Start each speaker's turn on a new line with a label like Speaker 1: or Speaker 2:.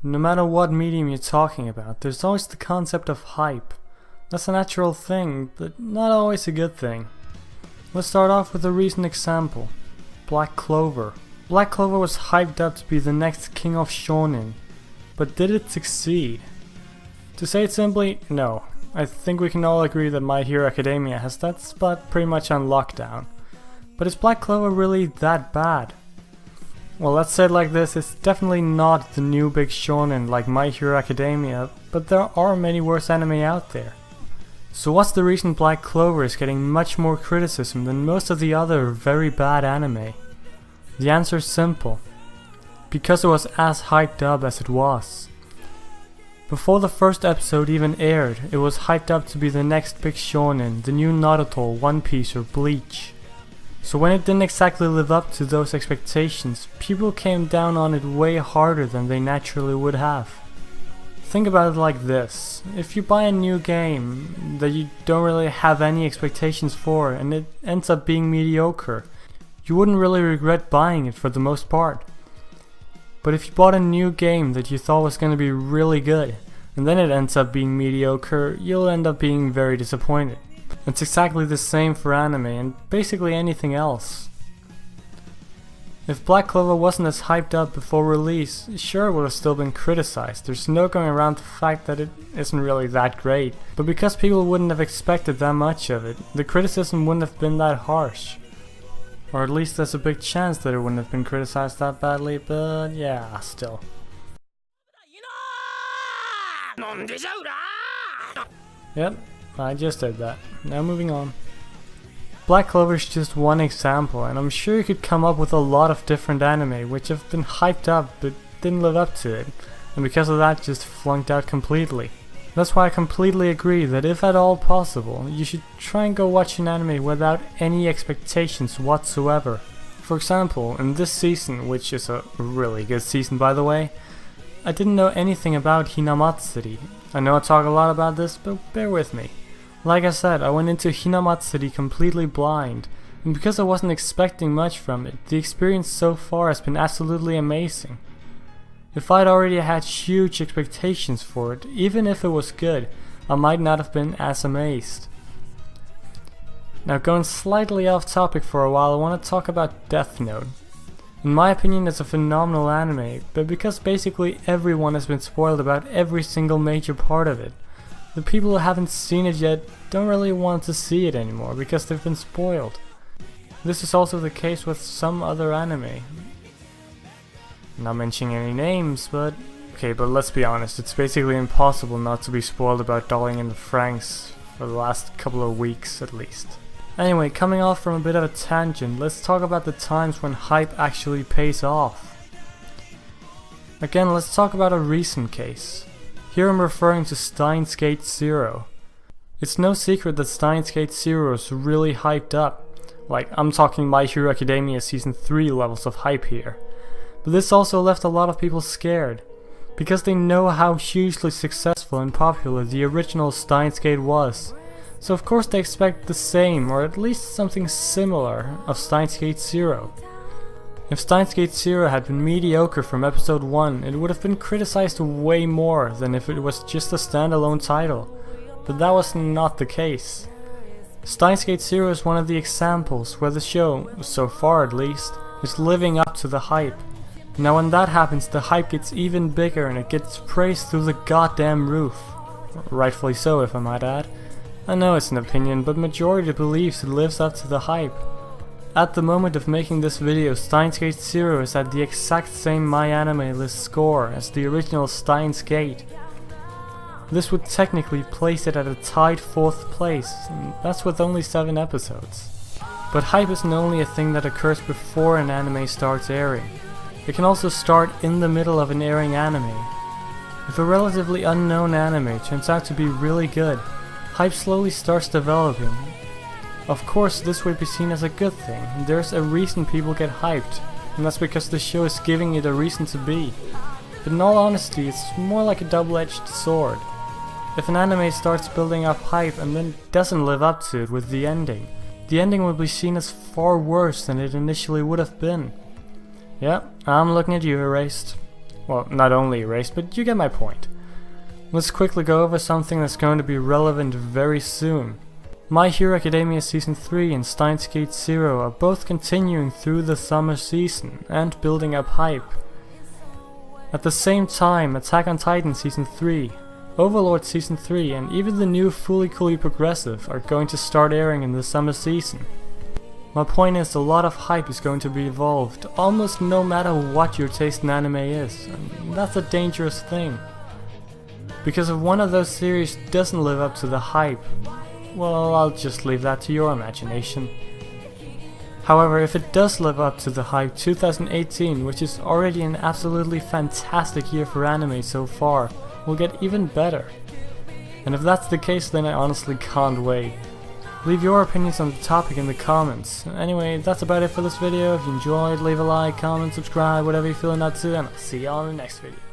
Speaker 1: No matter what medium you're talking about, there's always the concept of hype. That's a natural thing, but not always a good thing. Let's start off with a recent example. Black Clover. Black Clover was hyped up to be the next king of shonen, but did it succeed? To say it simply, no. I think we can all agree that My Hero Academia has that spot pretty much on lockdown. But is Black Clover really that bad? Well, let's say it like this, it's definitely not the new big shonen like My Hero Academia, but there are many worse anime out there. So what's the reason Black Clover is getting much more criticism than most of the other very bad anime? The answer is simple. Because it was as hyped up as it was. Before the first episode even aired, it was hyped up to be the next big shonen, the new Naruto, One Piece or Bleach. So when it didn't exactly live up to those expectations, people came down on it way harder than they naturally would have. Think about it like this: if you buy a new game that you don't really have any expectations for and it ends up being mediocre, you wouldn't really regret buying it for the most part. But if you bought a new game that you thought was going to be really good, and then it ends up being mediocre, you'll end up being very disappointed. It's exactly the same for anime and basically anything else. If Black Clover wasn't as hyped up before release, sure it would have still been criticized. There's no going around the fact that it isn't really that great. But because people wouldn't have expected that much of it, the criticism wouldn't have been that harsh. Or at least there's a big chance that it wouldn't have been criticized that badly, but yeah, still. Yep, I just did that. Now moving on. Black Clover is just one example, and I'm sure you could come up with a lot of different anime which have been hyped up but didn't live up to it, and because of that just flunked out completely. That's why I completely agree that if at all possible, you should try and go watch an anime without any expectations whatsoever. For example, in this season, which is a really good season by the way, I didn't know anything about Hinamatsuri. I know I talk a lot about this, but bear with me. Like I said, I went into Hinamatsuri completely blind, and because I wasn't expecting much from it, the experience so far has been absolutely amazing. If I'd already had huge expectations for it, even if it was good, I might not have been as amazed. Now going slightly off topic for a while, I want to talk about Death Note. In my opinion, it's a phenomenal anime, but because basically everyone has been spoiled about every single major part of it, the people who haven't seen it yet don't really want to see it anymore because they've been spoiled. This is also the case with some other anime. Not mentioning any names, but let's be honest, it's basically impossible not to be spoiled about Darling in the Franxx for the last couple of weeks at least. Anyway, coming off from a bit of a tangent, let's talk about the times when hype actually pays off. Again, let's talk about a recent case. Here I'm referring to Steins Gate Zero. It's no secret that Steins Gate Zero is really hyped up. Like, I'm talking My Hero Academia Season 3 levels of hype here. But this also left a lot of people scared, because they know how hugely successful and popular the original Steins Gate was. So of course they expect the same, or at least something similar, of Steins Gate Zero. If Steins Gate Zero had been mediocre from episode 1, it would have been criticized way more than if it was just a standalone title. But that was not the case. Steins Gate Zero is one of the examples where the show, so far at least, is living up to the hype. Now when that happens, the hype gets even bigger and it gets praised through the goddamn roof. Rightfully so, if I might add. I know it's an opinion, but majority believes it lives up to the hype. At the moment of making this video, Steins Gate Zero is at the exact same MyAnimeList score as the original Steins Gate. This would technically place it at a tied 4th place, and that's with only 7 episodes. But hype isn't only a thing that occurs before an anime starts airing. It can also start in the middle of an airing anime. If a relatively unknown anime turns out to be really good, hype slowly starts developing. Of course, this would be seen as a good thing. There's a reason people get hyped, and that's because the show is giving it a reason to be. But in all honesty, it's more like a double-edged sword. If an anime starts building up hype and then doesn't live up to it with the ending will be seen as far worse than it initially would have been. Yep, I'm looking at you, Erased. Well, not only erased, but you get my point. Let's quickly go over something that's going to be relevant very soon. My Hero Academia Season 3 and Steins Gate Zero are both continuing through the summer season and building up hype. At the same time, Attack on Titan Season 3, Overlord Season 3 and even the new Fully Coolly Progressive are going to start airing in the summer season. My point is, a lot of hype is going to be evolved, almost no matter what your taste in anime is, and that's a dangerous thing. Because if one of those series doesn't live up to the hype, well, I'll just leave that to your imagination. However, if it does live up to the hype, 2018, which is already an absolutely fantastic year for anime so far, will get even better. And if that's the case, then I honestly can't wait. Leave your opinions on the topic in the comments. Anyway, that's about it for this video. If you enjoyed, leave a like, comment, subscribe, whatever you're feeling up to, and I'll see you all in the next video.